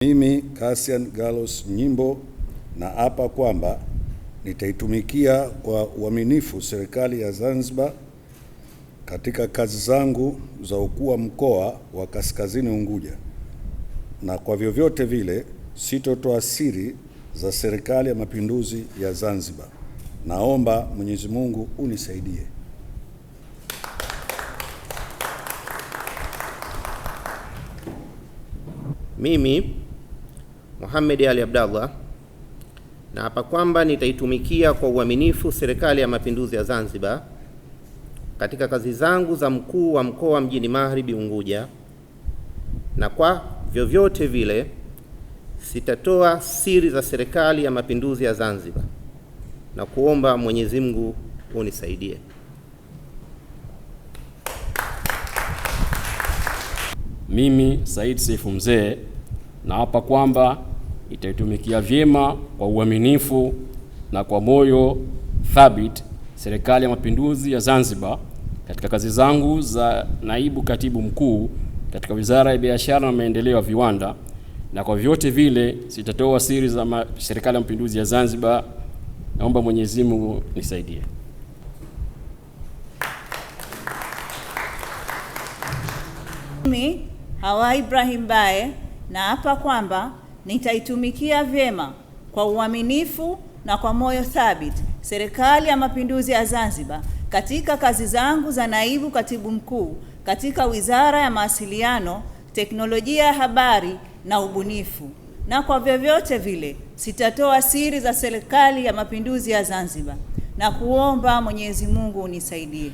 Mimi Cassian Gallos Nyimbo naapa kwamba nitaitumikia kwa uaminifu serikali ya Zanzibar katika kazi zangu za ukuu wa mkoa wa Kaskazini Unguja, na kwa vyovyote vile sitotoa siri za Serikali ya Mapinduzi ya Zanzibar. Naomba Mwenyezi Mungu unisaidie. Mimi Mohamed Ali Abdallah naapa kwamba nitaitumikia kwa uaminifu Serikali ya Mapinduzi ya Zanzibar katika kazi zangu za mkuu wa mkoa mjini Magharibi Unguja, na kwa vyovyote vile sitatoa siri za Serikali ya Mapinduzi ya Zanzibar, na kuomba Mwenyezi Mungu unisaidie. Mimi Said Sefu Mzee naapa kwamba nitaitumikia vyema kwa uaminifu na kwa moyo thabiti Serikali ya Mapinduzi ya Zanzibar katika kazi zangu za naibu katibu mkuu katika Wizara ya Biashara na Maendeleo ya Viwanda, na kwa vyote vile sitatoa siri za Serikali ya Mapinduzi ya Zanzibar. Naomba Mwenyezi Mungu nisaidie. Mimi Hawa Ibrahim Bae naapa kwamba nitaitumikia vyema kwa uaminifu na kwa moyo thabiti Serikali ya Mapinduzi ya Zanzibar katika kazi zangu za naibu katibu mkuu katika Wizara ya Mawasiliano, Teknolojia ya Habari na Ubunifu, na kwa vyovyote vile sitatoa siri za Serikali ya Mapinduzi ya Zanzibar, na kuomba Mwenyezi Mungu unisaidie.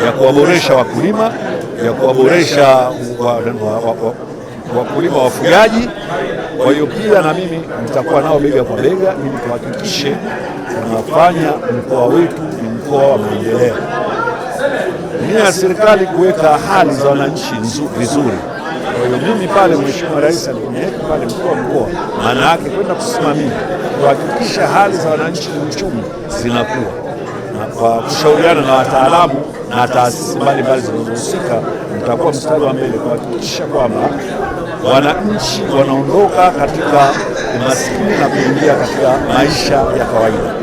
Ya kuwaboresha wakulima, ya kuwaboresha wakulima wafugaji. Kwa hiyo pia na mimi nitakuwa nao bega kwa bega ili tuhakikishe tunafanya mkoa wetu ni mkoa wa maendeleo. Nia ya serikali kuweka hali za wananchi vizuri. Kwa hiyo mimi pale Mheshimiwa Rais aliniweka pale mkoa, maana yake kwenda kusimamia kuhakikisha hali za wananchi uchumi zinakuwa, na kwa kushauriana na wataalamu na taasisi mbalimbali zinazohusika, nitakuwa mstari wa mbele kuhakikisha kwamba wananchi wanaondoka katika umaskini na kuingia katika maisha ya kawaida.